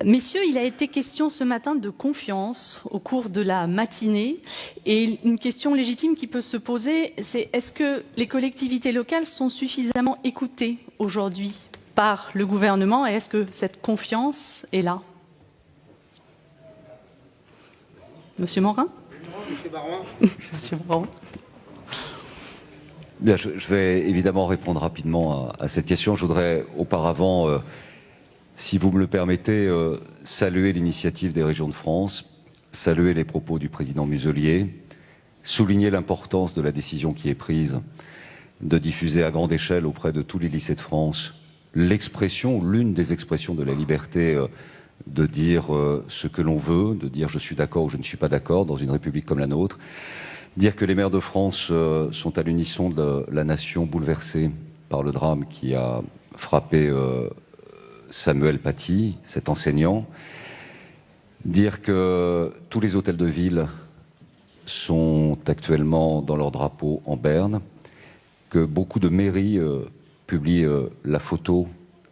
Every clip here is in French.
Messieurs, il a été question ce matin de confiance au cours de la matinée. Et une question légitime qui peut se poser, c'est est-ce que les collectivités locales sont suffisamment écoutées aujourd'hui par le gouvernement et est-ce que cette confiance est là? Monsieur Morin? Monsieur Baron. Monsieur Baron. Bien, je vais évidemment répondre rapidement à cette question. Je voudrais auparavant, si vous me le permettez, saluer l'initiative des régions de France, saluer les propos du président Muselier, souligner l'importance de la décision qui est prise de diffuser à grande échelle auprès de tous les lycées de France l'expression, l'une des expressions de la liberté de dire ce que l'on veut, de dire je suis d'accord ou je ne suis pas d'accord dans une république comme la nôtre. Dire que les maires de France sont à l'unisson de la nation bouleversée par le drame qui a frappé Samuel Paty, cet enseignant. Dire que tous les hôtels de ville sont actuellement dans leur drapeau en berne, que beaucoup de mairies publient la photo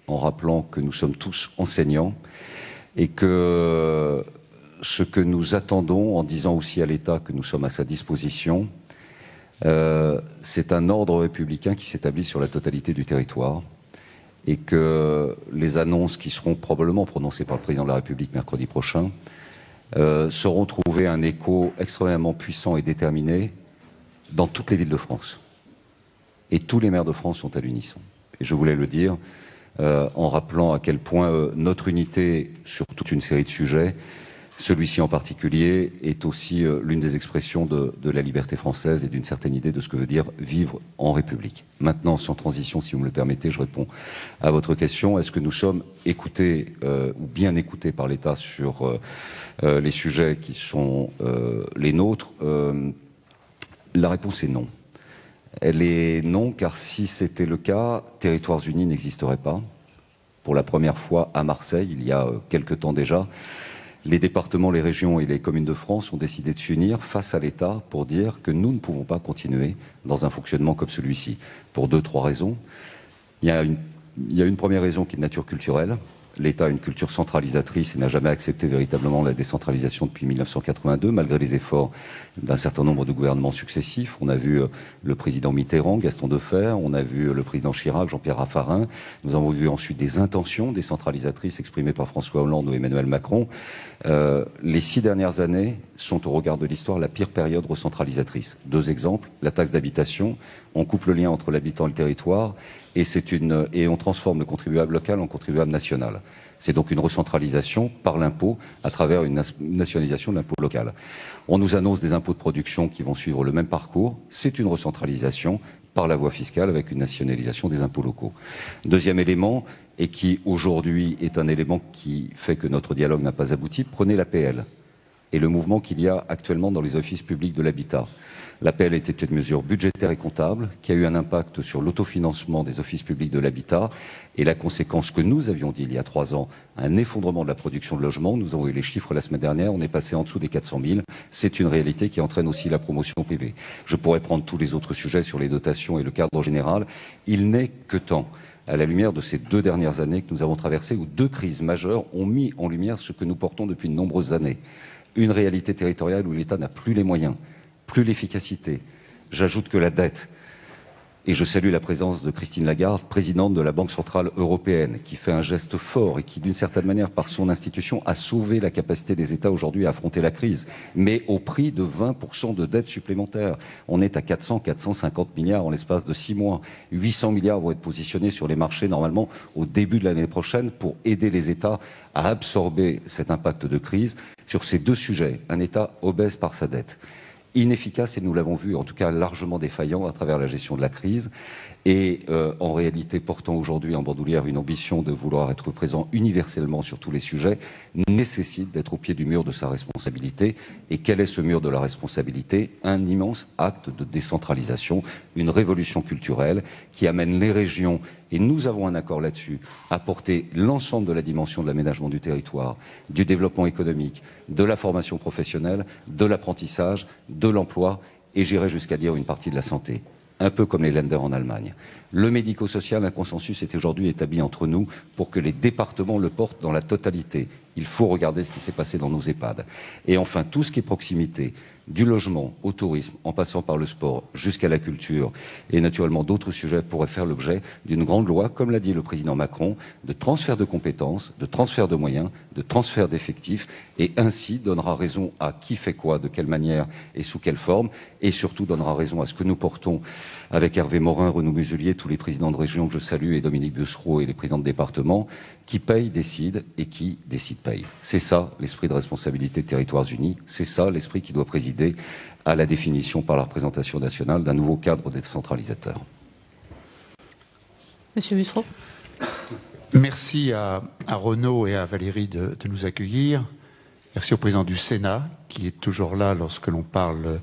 en rappelant que nous sommes tous enseignants et que ce que nous attendons, en disant aussi à l'État que nous sommes à sa disposition, c'est un ordre républicain qui s'établit sur la totalité du territoire et que les annonces qui seront probablement prononcées par le président de la République mercredi prochain sauront trouver un écho extrêmement puissant et déterminé dans toutes les villes de France. Et tous les maires de France sont à l'unisson. Et je voulais le dire en rappelant à quel point notre unité sur toute une série de sujets, celui-ci en particulier, est aussi l'une des expressions de la liberté française et d'une certaine idée de ce que veut dire vivre en République. Maintenant, sans transition, si vous me le permettez, je réponds à votre question. Est-ce que nous sommes écoutés ou bien écoutés par l'État sur les sujets qui sont les nôtres? La réponse est non. Elle est non, car si c'était le cas, Territoires Unis n'existerait pas. Pour la première fois à Marseille, il y a quelque temps déjà, les départements, les régions et les communes de France ont décidé de s'unir face à l'État pour dire que nous ne pouvons pas continuer dans un fonctionnement comme celui-ci. Pour 2-3 raisons. Il y a une première raison qui est de nature culturelle. L'État a une culture centralisatrice et n'a jamais accepté véritablement la décentralisation depuis 1982, malgré les efforts d'un certain nombre de gouvernements successifs. On a vu le président Mitterrand, Gaston Defferre, on a vu le président Chirac, Jean-Pierre Raffarin. Nous avons vu ensuite des intentions décentralisatrices exprimées par François Hollande ou Emmanuel Macron. Les 6 dernières années sont, au regard de l'histoire, la pire période recentralisatrice. 2 exemples, la taxe d'habitation. On coupe le lien entre l'habitant et le territoire et on transforme le contribuable local en contribuable national. C'est donc une recentralisation par l'impôt à travers une nationalisation de l'impôt local. On nous annonce des impôts de production qui vont suivre le même parcours. C'est une recentralisation par la voie fiscale avec une nationalisation des impôts locaux. Deuxième élément, et qui aujourd'hui est un élément qui fait que notre dialogue n'a pas abouti, prenez l'APL et le mouvement qu'il y a actuellement dans les offices publics de l'habitat. L'APL était une mesure budgétaire et comptable qui a eu un impact sur l'autofinancement des offices publics de l'habitat et la conséquence que nous avions dit il y a 3 ans, un effondrement de la production de logements. Nous avons eu les chiffres la semaine dernière, on est passé en dessous des 400 000. C'est une réalité qui entraîne aussi la promotion privée. Je pourrais prendre tous les autres sujets sur les dotations et le cadre général. Il n'est que temps, à la lumière de ces 2 dernières années que nous avons traversées, où 2 crises majeures ont mis en lumière ce que nous portons depuis de nombreuses années. Une réalité territoriale où l'État n'a plus les moyens, plus l'efficacité. J'ajoute que la dette, et je salue la présence de Christine Lagarde, présidente de la Banque Centrale Européenne, qui fait un geste fort et qui, d'une certaine manière, par son institution, a sauvé la capacité des États aujourd'hui à affronter la crise, mais au prix de 20% de dette supplémentaire. On est à 450 milliards en l'espace de 6 mois. 800 milliards vont être positionnés sur les marchés, normalement, au début de l'année prochaine, pour aider les États à absorber cet impact de crise. Sur ces 2 sujets, un État obèse par sa dette, inefficace, et nous l'avons vu, en tout cas largement défaillant à travers la gestion de la crise, et en réalité portant aujourd'hui en bandoulière une ambition de vouloir être présent universellement sur tous les sujets, nécessite d'être au pied du mur de sa responsabilité. Et quel est ce mur de la responsabilité? Un immense acte de décentralisation, une révolution culturelle qui amène les régions, et nous avons un accord là-dessus, à porter l'ensemble de la dimension de l'aménagement du territoire, du développement économique, de la formation professionnelle, de l'apprentissage, de l'emploi, et j'irai jusqu'à dire une partie de la santé. Un peu comme les Länder en Allemagne. Le médico-social, un consensus est aujourd'hui établi entre nous pour que les départements le portent dans la totalité. Il faut regarder ce qui s'est passé dans nos EHPAD. Et enfin, tout ce qui est proximité, du logement au tourisme, en passant par le sport jusqu'à la culture, et naturellement d'autres sujets pourraient faire l'objet d'une grande loi, comme l'a dit le président Macron, de transfert de compétences, de transfert de moyens, de transfert d'effectifs, et ainsi donnera raison à qui fait quoi, de quelle manière et sous quelle forme, et surtout donnera raison à ce que nous portons avec Hervé Morin, Renaud Muselier, tous les présidents de région que je salue, et Dominique Bussereau et les présidents de département, qui paye décide et qui décide paye. C'est ça l'esprit de responsabilité de Territoires Unis, c'est ça l'esprit qui doit présider à la définition par la représentation nationale d'un nouveau cadre décentralisateur. Monsieur Bussereau. Merci à Renaud et à Valérie de nous accueillir. Merci au président du Sénat qui est toujours là lorsque l'on parle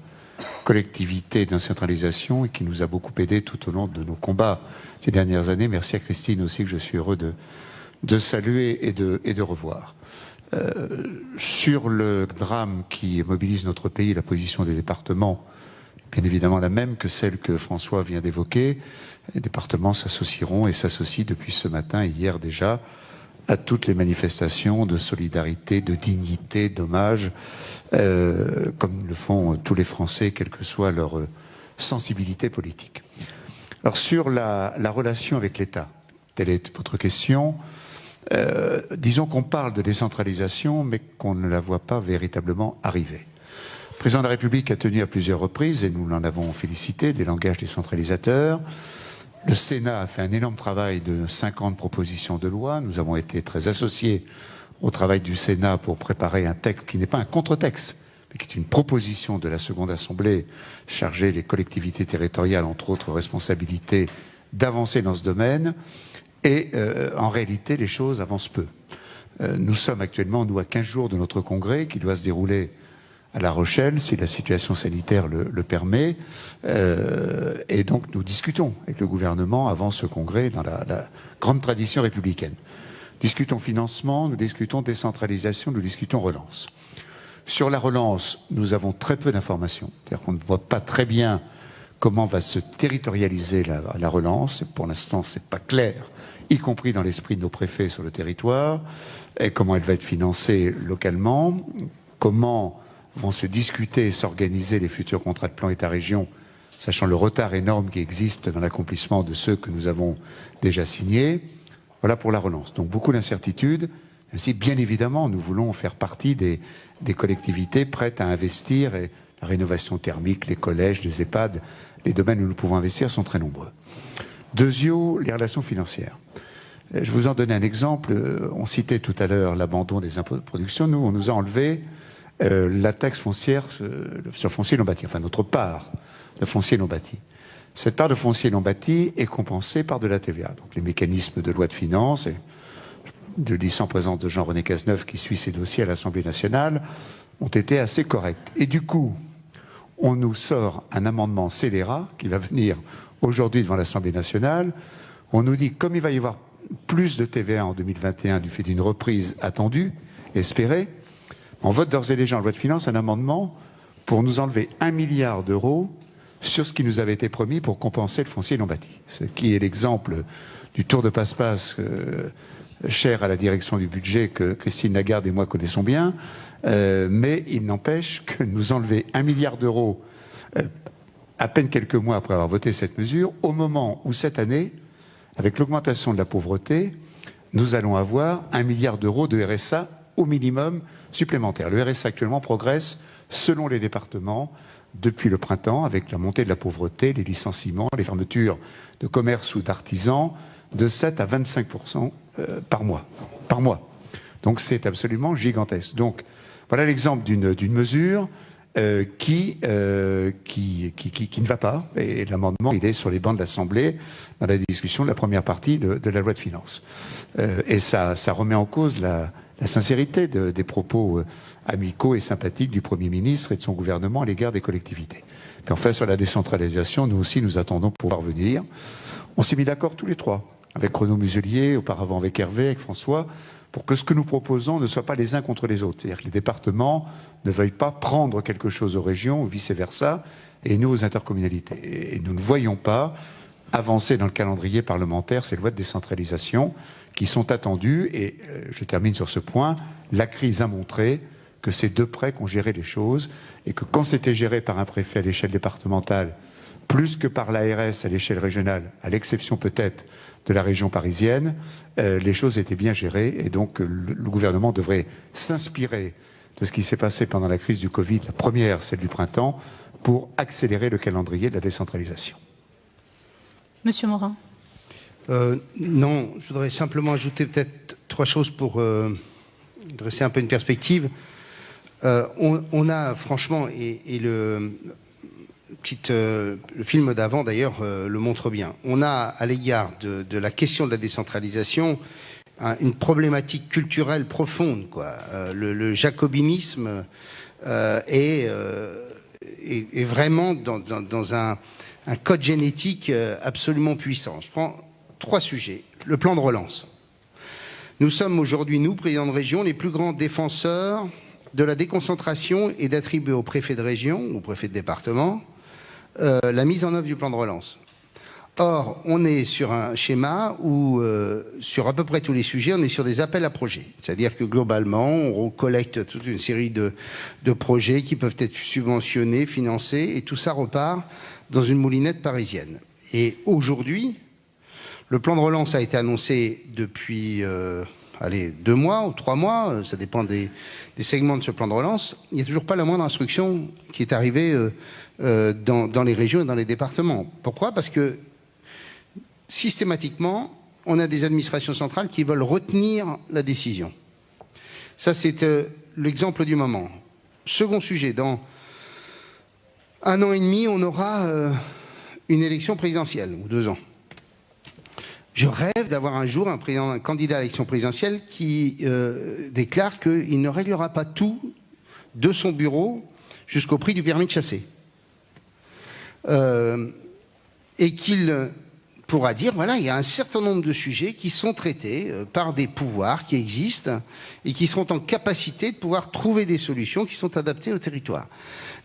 collectivité et décentralisation et qui nous a beaucoup aidé tout au long de nos combats ces dernières années. Merci à Christine aussi que je suis heureux de saluer et de revoir. Sur le drame qui mobilise notre pays, la position des départements, bien évidemment la même que celle que François vient d'évoquer. Les départements s'associeront et s'associent depuis ce matin et hier déjà à toutes les manifestations de solidarité, de dignité, d'hommage, comme le font tous les Français, quelle que soit leur sensibilité politique. Alors sur la relation avec l'État, telle est votre question. Disons qu'on parle de décentralisation, mais qu'on ne la voit pas véritablement arriver. Le président de la République a tenu à plusieurs reprises, et nous l'en avons félicité, des langages décentralisateurs. Le Sénat a fait un énorme travail de 50 propositions de loi. Nous avons été très associés au travail du Sénat pour préparer un texte qui n'est pas un contre-texte, mais qui est une proposition de la seconde Assemblée chargée les collectivités territoriales, entre autres responsabilités, d'avancer dans ce domaine. Et en réalité, les choses avancent peu. Nous sommes actuellement, nous, à 15 jours de notre congrès qui doit se dérouler à La Rochelle, si la situation sanitaire le permet. Et donc, nous discutons avec le gouvernement avant ce congrès dans la grande tradition républicaine. Discutons financement, nous discutons décentralisation, nous discutons relance. Sur la relance, nous avons très peu d'informations. C'est-à-dire qu'on ne voit pas très bien comment va se territorialiser la relance. Pour l'instant, c'est pas clair, y compris dans l'esprit de nos préfets sur le territoire, et comment elle va être financée localement, comment vont se discuter et s'organiser les futurs contrats de plan État-région, sachant le retard énorme qui existe dans l'accomplissement de ceux que nous avons déjà signés. Voilà pour la relance. Donc beaucoup d'incertitudes, même si bien évidemment nous voulons faire partie des collectivités prêtes à investir, et la rénovation thermique, les collèges, les EHPAD, les domaines où nous pouvons investir sont très nombreux. Deuxièmement, les relations financières. Je vais vous en donner un exemple. On citait tout à l'heure l'abandon des impôts de production. Nous, on nous a enlevé la taxe foncière sur foncier non bâti, enfin notre part de foncier non bâti. Cette part de foncier non bâti est compensée par de la TVA. Donc les mécanismes de loi de finances, et je dis sans présence de Jean-René Cazeneuve qui suit ces dossiers à l'Assemblée nationale, ont été assez corrects. Et du coup, on nous sort un amendement scélérat qui va venir aujourd'hui devant l'Assemblée nationale. On nous dit, comme il va y avoir plus de TVA en 2021 du fait d'une reprise attendue, espérée, on vote d'ores et déjà en loi de finances un amendement pour nous enlever 1 milliard d'euros sur ce qui nous avait été promis pour compenser le foncier non bâti. Ce qui est l'exemple du tour de passe-passe cher à la direction du budget que Christine Lagarde et moi connaissons bien, mais il n'empêche que nous enlever 1 milliard d'euros à peine quelques mois après avoir voté cette mesure, au moment où cette année, avec l'augmentation de la pauvreté, nous allons avoir 1 milliard d'euros de RSA au minimum supplémentaire. Le RSA actuellement progresse selon les départements depuis le printemps avec la montée de la pauvreté, les licenciements, les fermetures de commerces ou d'artisans de 7 à 25% par mois. Donc c'est absolument gigantesque. Donc voilà l'exemple d'une mesure qui ne va pas. Et l'amendement, il est sur les bancs de l'Assemblée dans la discussion de la première partie de la loi de finances. Et ça remet en cause la sincérité des propos amicaux et sympathiques du Premier ministre et de son gouvernement à l'égard des collectivités. Puis enfin, sur la décentralisation, nous aussi, nous attendons pouvoir venir. On s'est mis d'accord tous les trois, avec Renaud Muselier, auparavant avec Hervé, avec François, pour que ce que nous proposons ne soit pas les uns contre les autres. C'est-à-dire que les départements ne veuillent pas prendre quelque chose aux régions ou vice-versa, et nous aux intercommunalités. Et nous ne voyons pas avancer dans le calendrier parlementaire ces lois de décentralisation qui sont attendues. Et je termine sur ce point, la crise a montré que c'est de près qu'on gérait les choses et que quand c'était géré par un préfet à l'échelle départementale, plus que par l'ARS à l'échelle régionale, à l'exception peut-être de la région parisienne, les choses étaient bien gérées et donc le gouvernement devrait s'inspirer de ce qui s'est passé pendant la crise du Covid, la première, celle du printemps, pour accélérer le calendrier de la décentralisation. Monsieur Morin. Non, je voudrais simplement ajouter peut-être 3 choses pour dresser un peu une perspective. On a franchement, et le film d'avant d'ailleurs le montre bien, on a à l'égard de la question de la décentralisation une problématique culturelle profonde, quoi. Le jacobinisme est vraiment dans un code génétique absolument puissant. Je prends 3 sujets. Le plan de relance. Nous sommes aujourd'hui, nous, présidents de région, les plus grands défenseurs de la déconcentration et d'attribuer au préfet de région, au préfet de département, la mise en œuvre du plan de relance. Or, on est sur un schéma où, sur à peu près tous les sujets, on est sur des appels à projets. C'est-à-dire que globalement, on collecte toute une série de projets qui peuvent être subventionnés, financés, et tout ça repart dans une moulinette parisienne. Et aujourd'hui, le plan de relance a été annoncé depuis 2 mois ou 3 mois, ça dépend des segments de ce plan de relance. Il n'y a toujours pas la moindre instruction qui est arrivée dans les régions et dans les départements. Pourquoi? Parce que systématiquement, on a des administrations centrales qui veulent retenir la décision. Ça, c'est l'exemple du moment. Second sujet, dans 1 an et demi, on aura une élection présidentielle, ou 2 ans. Je rêve d'avoir un jour un candidat à l'élection présidentielle qui déclare qu'il ne réglera pas tout de son bureau jusqu'au prix du permis de chasser. Et qu'il pourra dire, voilà, il y a un certain nombre de sujets qui sont traités par des pouvoirs qui existent et qui seront en capacité de pouvoir trouver des solutions qui sont adaptées au territoire.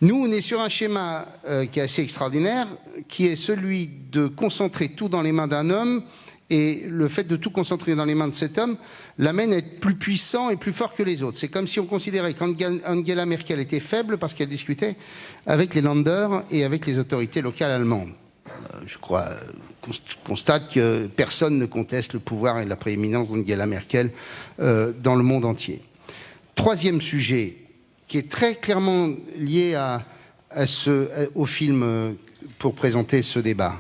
Nous, on est sur un schéma qui est assez extraordinaire, qui est celui de concentrer tout dans les mains d'un homme, et le fait de tout concentrer dans les mains de cet homme l'amène à être plus puissant et plus fort que les autres. C'est comme si on considérait qu'Angela Merkel était faible parce qu'elle discutait avec les Länder et avec les autorités locales allemandes. Je crois, constate que personne ne conteste le pouvoir et la prééminence d'Angela Merkel dans le monde entier. 3e sujet, qui est très clairement lié au film pour présenter ce débat.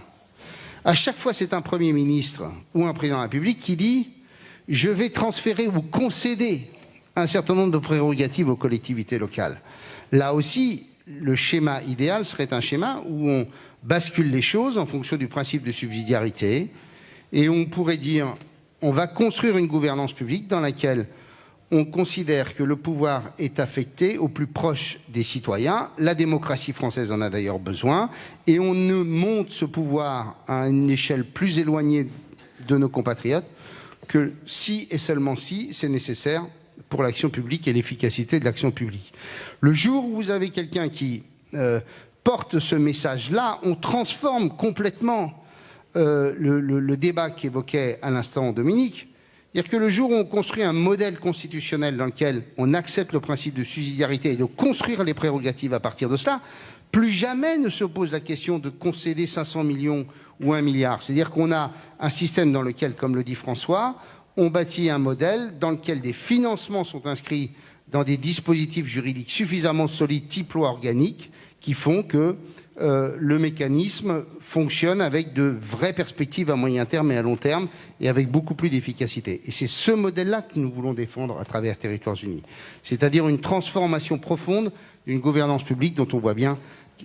À chaque fois, c'est un Premier ministre ou un président de la République qui dit « je vais transférer ou concéder un certain nombre de prérogatives aux collectivités locales ». Là aussi, le schéma idéal serait un schéma où on bascule les choses en fonction du principe de subsidiarité et on pourrait dire on va construire une gouvernance publique dans laquelle on considère que le pouvoir est affecté au plus proche des citoyens. La démocratie française en a d'ailleurs besoin et on ne monte ce pouvoir à une échelle plus éloignée de nos compatriotes que si et seulement si c'est nécessaire pour l'action publique et l'efficacité de l'action publique. Le jour où vous avez quelqu'un qui porte ce message-là, on transforme complètement le débat qu'évoquait à l'instant Dominique. C'est-à-dire que le jour où on construit un modèle constitutionnel dans lequel on accepte le principe de subsidiarité et de construire les prérogatives à partir de cela, plus jamais ne se pose la question de concéder 500 millions ou 1 milliard. C'est-à-dire qu'on a un système dans lequel, comme le dit François, on bâtit un modèle dans lequel des financements sont inscrits dans des dispositifs juridiques suffisamment solides, type loi organique, qui font que le mécanisme fonctionne avec de vraies perspectives à moyen terme et à long terme et avec beaucoup plus d'efficacité. Et c'est ce modèle-là que nous voulons défendre à travers Territoires Unis. C'est-à-dire une transformation profonde d'une gouvernance publique dont on voit bien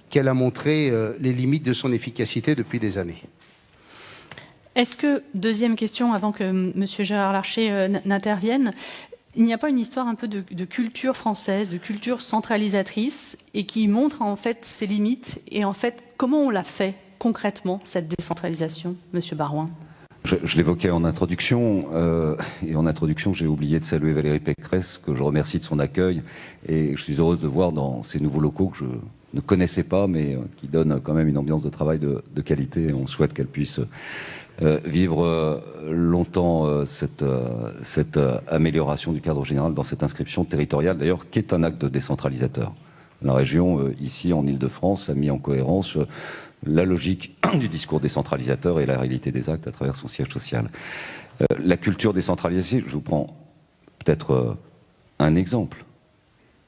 qu'elle a montré les limites de son efficacité depuis des années. Est-ce que, deuxième question avant que M. Gérard Larcher n'intervienne, il n'y a pas une histoire un peu de culture française, de culture centralisatrice et qui montre en fait ses limites et en fait comment on l'a fait concrètement cette décentralisation, M. Baroin? Je l'évoquais en introduction, et en introduction j'ai oublié de saluer Valérie Pécresse, que je remercie de son accueil, et je suis heureuse de voir dans ces nouveaux locaux que je ne connaissait pas, mais qui donne quand même une ambiance de travail de qualité. Et on souhaite qu'elle puisse vivre longtemps cette amélioration du cadre général dans cette inscription territoriale, d'ailleurs, qui est un acte de décentralisateur. La région, ici en Île-de-France, a mis en cohérence la logique du discours décentralisateur et la réalité des actes à travers son siège social. La culture décentralisée, je vous prends peut-être un exemple.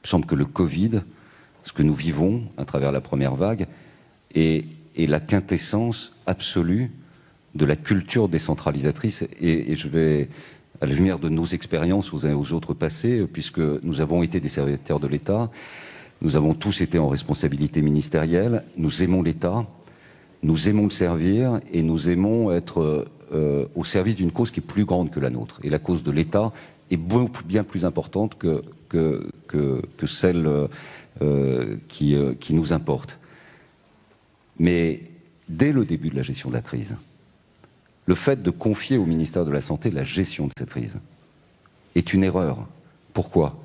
Il me semble que le Covid, ce que nous vivons à travers la première vague, est la quintessence absolue de la culture décentralisatrice. Et je vais, à la lumière de nos expériences aux uns et aux autres passées, puisque nous avons été des serviteurs de l'État, nous avons tous été en responsabilité ministérielle, nous aimons l'État, nous aimons le servir et nous aimons être au service d'une cause qui est plus grande que la nôtre. Et la cause de l'État est bien plus importante que celle qui nous importe. Mais dès le début de la gestion de la crise, le fait de confier au ministère de la Santé la gestion de cette crise est une erreur. Pourquoi ?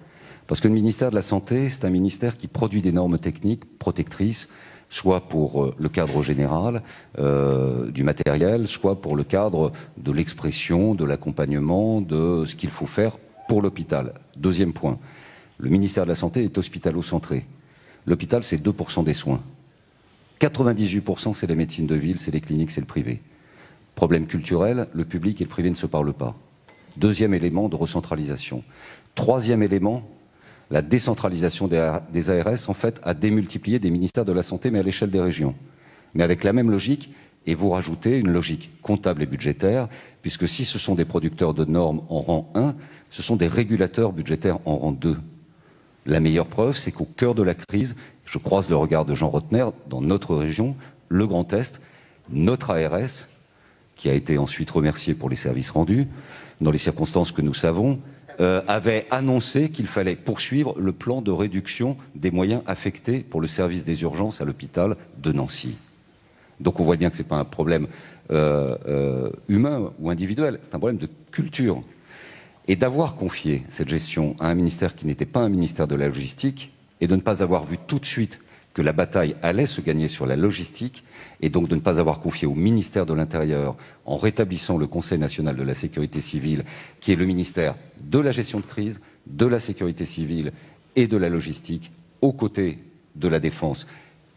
Parce que le ministère de la Santé, c'est un ministère qui produit des normes techniques protectrices, soit pour le cadre général du matériel, soit pour le cadre de l'expression, de l'accompagnement, de ce qu'il faut faire pour l'hôpital. Deuxième point, le ministère de la Santé est hospitalo-centré. L'hôpital, c'est 2% des soins. 98%, c'est la médecine de ville, c'est les cliniques, c'est le privé. Problème culturel, le public et le privé ne se parlent pas. Deuxième élément de recentralisation. Troisième élément, la décentralisation des ARS, en fait, a démultiplié des ministères de la Santé, mais à l'échelle des régions. Mais avec la même logique, et vous rajoutez une logique comptable et budgétaire, puisque si ce sont des producteurs de normes en rang 1, ce sont des régulateurs budgétaires en rang 2. La meilleure preuve, c'est qu'au cœur de la crise, je croise le regard de Jean Rotner, dans notre région, le Grand Est, notre ARS, qui a été ensuite remercié pour les services rendus, dans les circonstances que nous savons, avait annoncé qu'il fallait poursuivre le plan de réduction des moyens affectés pour le service des urgences à l'hôpital de Nancy. Donc on voit bien que ce n'est pas un problème humain ou individuel, c'est un problème de culture. Et d'avoir confié cette gestion à un ministère qui n'était pas un ministère de la logistique, et de ne pas avoir vu tout de suite que la bataille allait se gagner sur la logistique, et donc de ne pas avoir confié au ministère de l'Intérieur, en rétablissant le Conseil national de la sécurité civile, qui est le ministère de la gestion de crise, de la sécurité civile et de la logistique, aux côtés de la défense,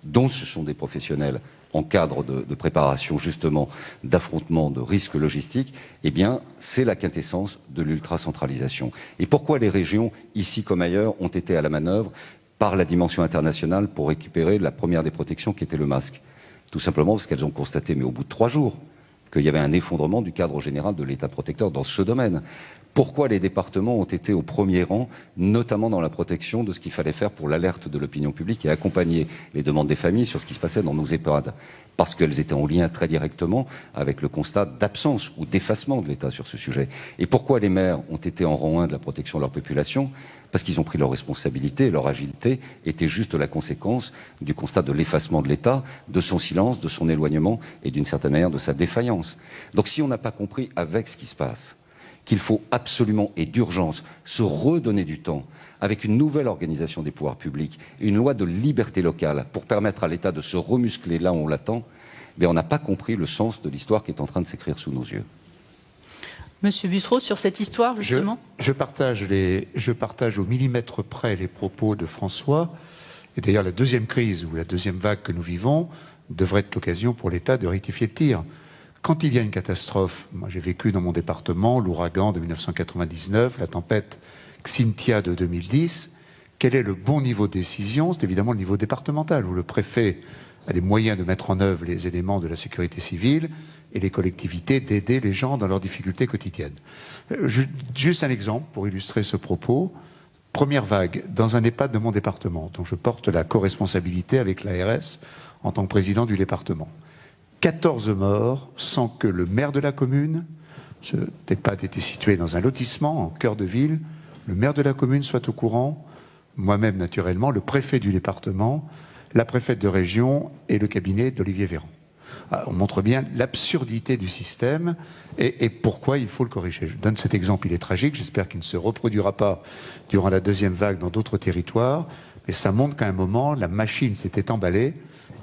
dont ce sont des professionnels en cadre de préparation justement d'affrontement de risques logistiques, eh bien c'est la quintessence de l'ultra-centralisation. Et pourquoi les régions, ici comme ailleurs, ont été à la manœuvre par la dimension internationale pour récupérer la première des protections qui était le masque? Tout simplement parce qu'elles ont constaté, mais au bout de 3 jours, qu'il y avait un effondrement du cadre général de l'État protecteur dans ce domaine. Pourquoi les départements ont été au premier rang, notamment dans la protection de ce qu'il fallait faire pour l'alerte de l'opinion publique et accompagner les demandes des familles sur ce qui se passait dans nos EHPAD? Parce qu'elles étaient en lien très directement avec le constat d'absence ou d'effacement de l'État sur ce sujet. Et pourquoi les maires ont été en rang 1 de la protection de leur population? Parce qu'ils ont pris leurs responsabilités, leur agilité était juste la conséquence du constat de l'effacement de l'État, de son silence, de son éloignement et d'une certaine manière de sa défaillance. Donc si on n'a pas compris avec ce qui se passe qu'il faut absolument et d'urgence se redonner du temps avec une nouvelle organisation des pouvoirs publics, une loi de liberté locale pour permettre à l'État de se remuscler là où on l'attend, on n'a pas compris le sens de l'histoire qui est en train de s'écrire sous nos yeux. Monsieur Bussereau, sur cette histoire, justement. Je partage au millimètre près les propos de François. Et d'ailleurs, la deuxième crise ou la deuxième vague que nous vivons devrait être l'occasion pour l'État de rectifier le tir. Quand il y a une catastrophe, moi j'ai vécu dans mon département l'ouragan de 1999, la tempête Xynthia de 2010, quel est le bon niveau de décision? C'est évidemment le niveau départemental, où le préfet a les moyens de mettre en œuvre les éléments de la sécurité civile et les collectivités d'aider les gens dans leurs difficultés quotidiennes. Juste un exemple pour illustrer ce propos. Première vague, dans un EHPAD de mon département, dont je porte la co-responsabilité avec l'ARS en tant que président du département. 14 morts sans que le maire de la commune, ce EHPAD était situé dans un lotissement en cœur de ville, le maire de la commune soit au courant, moi-même naturellement, le préfet du département, la préfète de région et le cabinet d'Olivier Véran. On montre bien l'absurdité du système et pourquoi il faut le corriger. Je donne cet exemple, il est tragique, j'espère qu'il ne se reproduira pas durant la deuxième vague dans d'autres territoires, mais ça montre qu'à un moment, la machine s'était emballée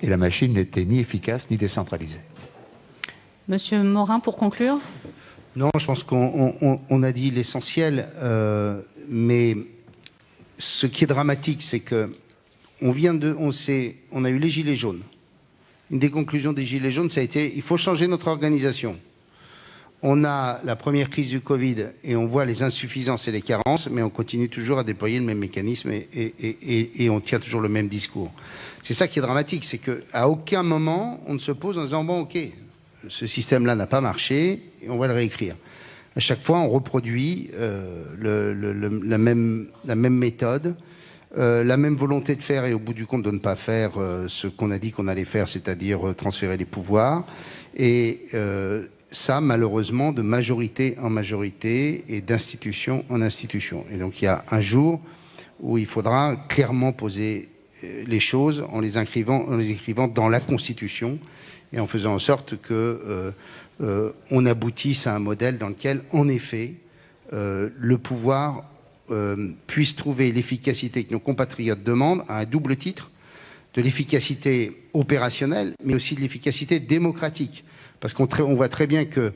et la machine n'était ni efficace ni décentralisée. Monsieur Morin, pour conclure. Non, je pense qu'on a dit l'essentiel, mais ce qui est dramatique, c'est que on a eu les Gilets jaunes. Une des conclusions des Gilets jaunes, ça a été il faut changer notre organisation. On a la première crise du Covid et on voit les insuffisances et les carences, mais on continue toujours à déployer le même mécanisme et on tient toujours le même discours. C'est ça qui est dramatique, c'est qu'à aucun moment on ne se pose en disant bon ok, ce système-là n'a pas marché et on va le réécrire. À chaque fois, on reproduit la même méthode, la même volonté de faire et au bout du compte de ne pas faire ce qu'on a dit qu'on allait faire, c'est-à-dire transférer les pouvoirs. Et ça, malheureusement, de majorité en majorité et d'institution en institution. Et donc, il y a un jour où il faudra clairement poser les choses en les écrivant dans la Constitution et en faisant en sorte que on aboutisse à un modèle dans lequel, en effet, le pouvoir puisse trouver l'efficacité que nos compatriotes demandent à un double titre, de l'efficacité opérationnelle, mais aussi de l'efficacité démocratique. Parce qu'on voit très bien que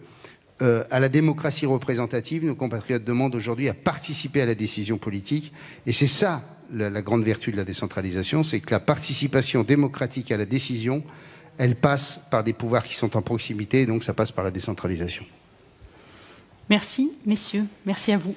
à la démocratie représentative, nos compatriotes demandent aujourd'hui à participer à la décision politique. Et c'est ça la grande vertu de la décentralisation, c'est que la participation démocratique à la décision, elle passe par des pouvoirs qui sont en proximité, et donc ça passe par la décentralisation. Merci, messieurs. Merci à vous.